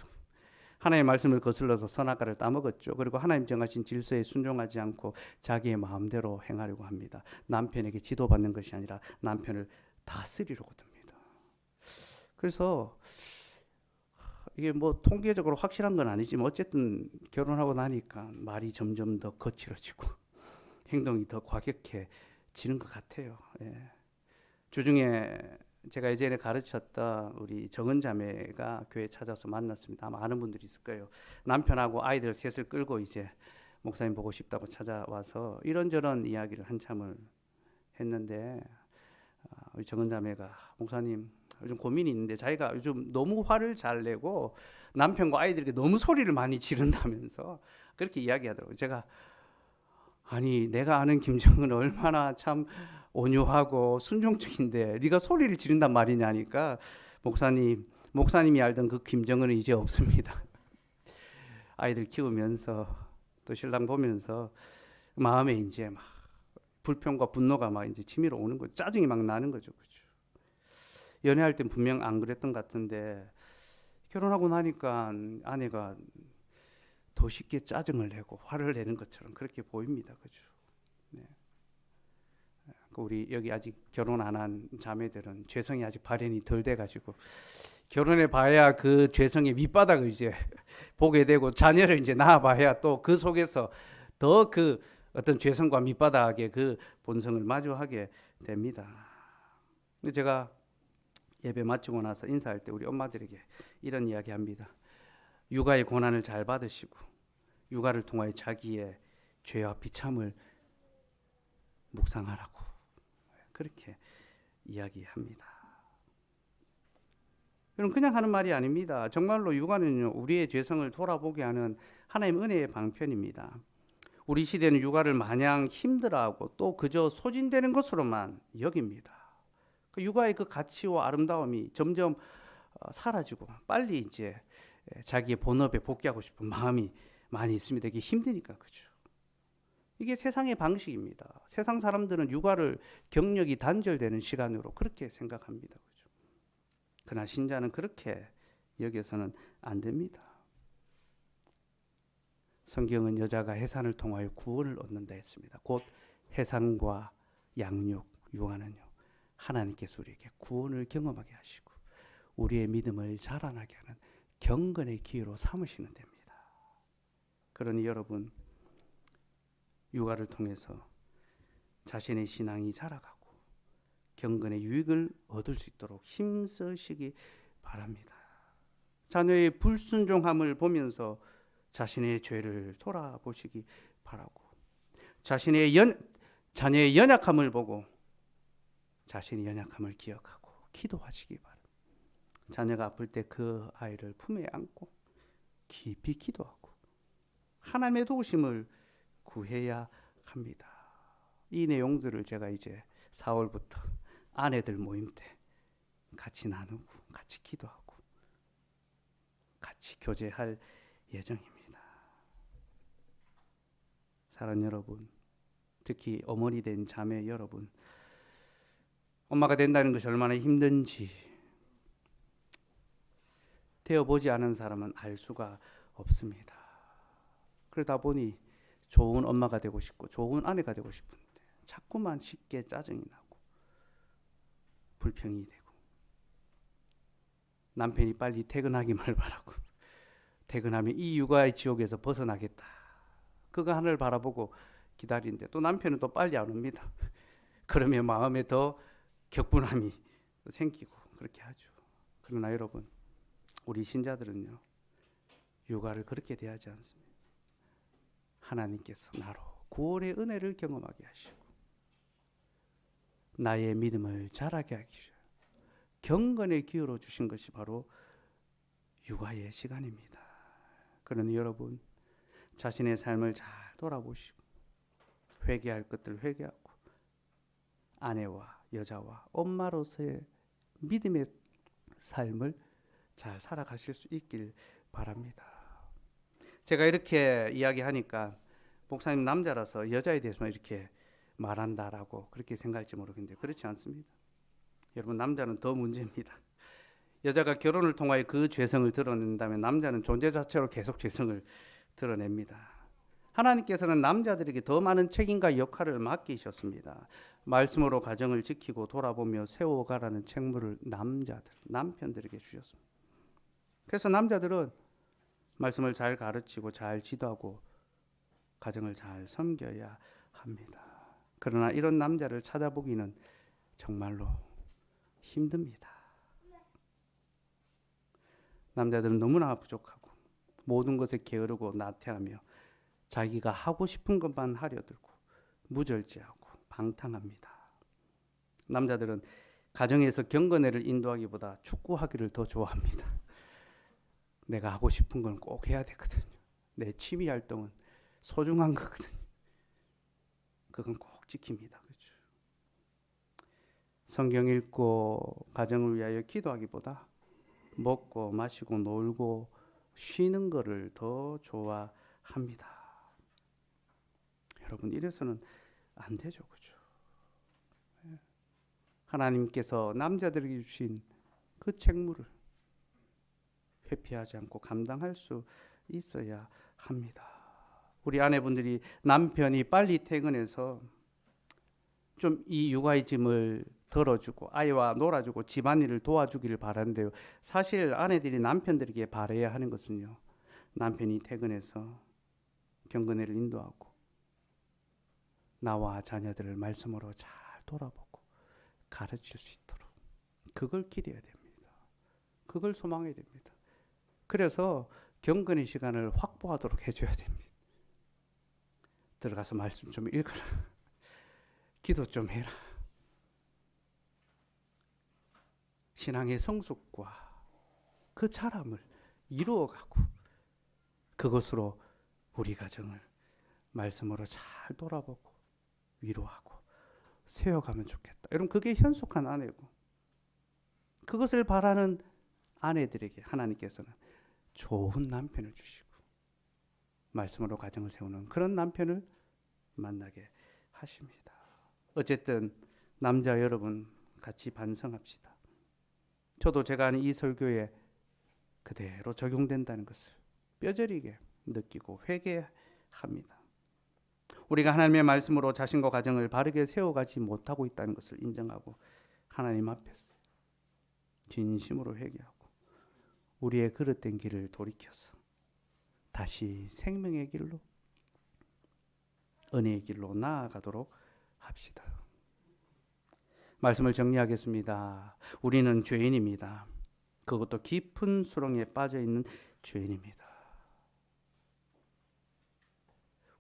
하나님의 말씀을 거슬러서 선악과를 따먹었죠. 그리고 하나님 정하신 질서에 순종하지 않고 자기의 마음대로 행하려고 합니다. 남편에게 지도받는 것이 아니라 남편을 다스리려고 듭니다. 그래서 이게 뭐 통계적으로 확실한 건 아니지만 어쨌든 결혼하고 나니까 말이 점점 더 거칠어지고 행동이 더 과격해지는 것 같아요. 주중에 제가 예전에 가르쳤던 우리 정은 자매가 교회 찾아서 만났습니다. 아마 아는 분들이 있을 거예요. 남편하고 아이들 셋을 끌고 이제 목사님 보고 싶다고 찾아와서 이런저런 이야기를 한참을 했는데 우리 정은 자매가 목사님 요즘 고민이 있는데 자기가 요즘 너무 화를 잘 내고 남편과 아이들에게 너무 소리를 많이 지른다면서 그렇게 이야기하더라고요. 제가 아니 내가 아는 김정은 얼마나 참 온유하고 순종적인데 네가 소리를 지른단 말이냐니까 목사님이 알던 그 김정은은 이제 없습니다. 아이들 키우면서 또 신랑 보면서 마음에 이제 막 불평과 분노가 막 이제 치밀어 오는 거죠. 짜증이 막 나는 거죠. 그렇죠? 연애할 땐 분명 안 그랬던 것 같은데 결혼하고 나니까 아내가 더 쉽게 짜증을 내고 화를 내는 것처럼 그렇게 보입니다. 그죠? 네. 우리 여기 아직 결혼 안 한 자매들은 죄성이 아직 발현이 덜 돼가지고 결혼해 봐야 그 죄성의 밑바닥을 이제 보게 되고 자녀를 이제 낳아봐야 또 그 속에서 더 그 어떤 죄성과 밑바닥의 그 본성을 마주하게 됩니다. 제가 예배 마치고 나서 인사할 때 우리 엄마들에게 이런 이야기합니다. 육아의 고난을 잘 받으시고 육아를 통하여 자기의 죄와 비참을 묵상하라고 그렇게 이야기합니다. 여러분 그냥 하는 말이 아닙니다. 정말로 육아는요, 우리의 죄성을 돌아보게 하는 하나님의 은혜의 방편입니다. 우리 시대는 육아를 마냥 힘들어하고 또 그저 소진되는 것으로만 여깁니다. 육아의 그 가치와 아름다움이 점점 사라지고 빨리 이제 자기의 본업에 복귀하고 싶은 마음이 많이 있습니다. 이게 힘드니까 그죠. 이게 세상의 방식입니다. 세상 사람들은 육아를 경력이 단절되는 시간으로 그렇게 생각합니다. 그죠. 그러나 신자는 그렇게 여겨서는 안 됩니다. 성경은 여자가 해산을 통하여 구원을 얻는다 했습니다. 곧 해산과 양육, 육아는요, 하나님께서 우리에게 구원을 경험하게 하시고 우리의 믿음을 자라나게 하는 경건의 기회로 삼으시는 됩니다. 그러니 여러분, 육아를 통해서 자신의 신앙이 자라가고 경건의 유익을 얻을 수 있도록 힘쓰시기 바랍니다. 자녀의 불순종함을 보면서 자신의 죄를 돌아보시기 바라고, 자녀의 연약함을 보고 자신의 연약함을 기억하고 기도하시기 바랍니다. 자녀가 아플 때 그 아이를 품에 안고 깊이 기도하고 하나님의 도우심을 구해야 합니다. 이 내용들을 제가 이제 4월부터 아내들 모임 때 같이 나누고 같이 기도하고 같이 교제할 예정입니다. 사랑하는 여러분, 특히 어머니 된 자매 여러분, 엄마가 된다는 것이 얼마나 힘든지 되어보지 않은 사람은 알 수가 없습니다. 그러다 보니 좋은 엄마가 되고 싶고 좋은 아내가 되고 싶은데 자꾸만 쉽게 짜증이 나고 불평이 되고 남편이 빨리 퇴근하기만 바라고 퇴근하면 이 육아의 지옥에서 벗어나겠다 그거 하나를 바라보고 기다리는데 또 남편은 또 빨리 안 옵니다. 그러면 마음에 더 격분함이 생기고 그렇게 하죠. 그러나 여러분, 우리 신자들은요, 육아를 그렇게 대하지 않습니다. 하나님께서 나로 구원의 은혜를 경험하게 하시고 나의 믿음을 자라게 하시고 경건의 기회로 주신 것이 바로 육아의 시간입니다. 그러니 여러분, 자신의 삶을 잘 돌아보시고 회개할 것들 회개하고 아내와 여자와 엄마로서의 믿음의 삶을 잘 살아가실 수 있길 바랍니다. 제가 이렇게 이야기하니까 목사님 남자라서 여자에 대해서만 이렇게 말한다라고 그렇게 생각할지 모르겠는데 그렇지 않습니다. 여러분, 남자는 더 문제입니다. 여자가 결혼을 통하여 그 죄성을 드러낸다면 남자는 존재 자체로 계속 죄성을 드러냅니다. 하나님께서는 남자들에게 더 많은 책임과 역할을 맡기셨습니다. 말씀으로 가정을 지키고 돌아보며 세워가라는 책무를 남편들에게 주셨습니다. 그래서 남자들은 말씀을 잘 가르치고 잘 지도하고 가정을 잘 섬겨야 합니다. 그러나 이런 남자를 찾아보기는 정말로 힘듭니다. 남자들은 너무나 부족하고 모든 것에 게으르고 나태하며 자기가 하고 싶은 것만 하려 들고 무절제하고 방탕합니다. 남자들은 가정에서 경건회를 인도하기보다 축구하기를 더 좋아합니다. 내가 하고 싶은 건 꼭 해야 되거든요. 내 취미 활동은 소중한 거거든요. 그건 꼭 지킵니다. 그렇죠? 성경 읽고 가정을 위하여 기도하기보다 먹고 마시고 놀고 쉬는 거를 더 좋아합니다. 여러분, 이래서는 안 되죠. 그렇죠? 하나님께서 남자들에게 주신 그 책무를 회피하지 않고 감당할 수 있어야 합니다. 우리 아내분들이 남편이 빨리 퇴근해서 좀 이 육아의 짐을 덜어주고 아이와 놀아주고 집안일을 도와주기를 바라는데요. 사실 아내들이 남편들에게 바라야 하는 것은요, 남편이 퇴근해서 경건회를 인도하고 나와 자녀들을 말씀으로 잘 돌아보고 가르칠 수 있도록 그걸 기대해야 됩니다. 그걸 소망해야 됩니다. 그래서 경건의 시간을 확보하도록 해줘야 됩니다. 들어가서 말씀 좀 읽어라. 기도 좀 해라. 신앙의 성숙과 그 자람을 이루어가고 그것으로 우리 가정을 말씀으로 잘 돌아보고 위로하고 세워가면 좋겠다. 여러분 그게 현숙한 아내고 그것을 바라는 아내들에게 하나님께서는 좋은 남편을 주시고 말씀으로 가정을 세우는 그런 남편을 만나게 하십니다. 어쨌든 남자 여러분 같이 반성합시다. 저도 제가 하는 이 설교에 그대로 적용된다는 것을 뼈저리게 느끼고 회개합니다. 우리가 하나님의 말씀으로 자신과 가정을 바르게 세워가지 못하고 있다는 것을 인정하고 하나님 앞에서 진심으로 회개하고 우리의 그릇된 길을 돌이켜서 다시 생명의 길로 은혜의 길로 나아가도록 합시다. 말씀을 정리하겠습니다. 우리는 죄인입니다. 그것도 깊은 수렁에 빠져있는 죄인입니다.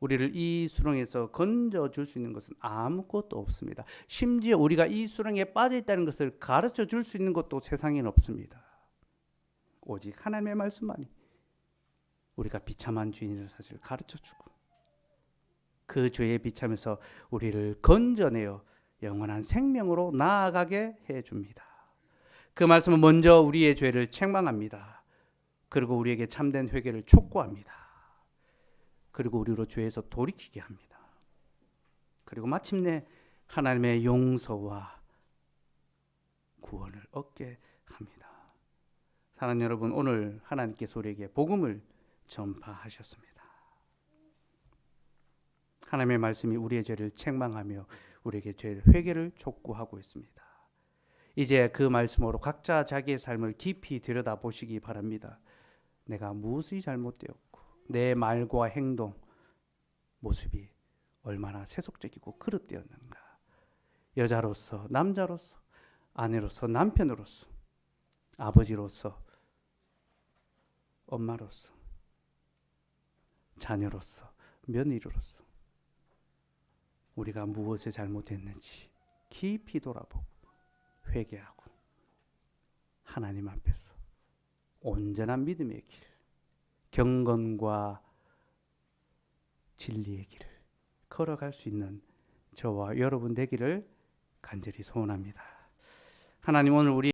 우리를 이 수렁에서 건져줄 수 있는 것은 아무것도 없습니다. 심지어 우리가 이 수렁에 빠져있다는 것을 가르쳐줄 수 있는 것도 세상에는 없습니다. 오직 하나님의 말씀만이 우리가 비참한 죄인이라는 사실을 가르쳐주고 그 죄에 비참해서 우리를 건져내어 영원한 생명으로 나아가게 해줍니다. 그 말씀은 먼저 우리의 죄를 책망합니다. 그리고 우리에게 참된 회개를 촉구합니다. 그리고 우리로 죄에서 돌이키게 합니다. 그리고 마침내 하나님의 용서와 구원을 얻게 합니다. 사랑하는 여러분, 오늘 하나님께서 우리에게 복음을 전파하셨습니다. 하나님의 말씀이 우리의 죄를 책망하며 우리에게 죄의 회개를 촉구하고 있습니다. 이제 그 말씀으로 각자 자기의 삶을 깊이 들여다보시기 바랍니다. 내가 무엇이 잘못되었고 내 말과 행동, 모습이 얼마나 세속적이고 그릇되었는가. 여자로서, 남자로서, 아내로서, 남편으로서, 아버지로서, 엄마로서, 자녀로서, 며느리로서 우리가 무엇에 잘못했는지 깊이 돌아보고 회개하고 하나님 앞에서 온전한 믿음의 길, 경건과 진리의 길을 걸어갈 수 있는 저와 여러분 되기를 간절히 소원합니다. 하나님, 오늘 우리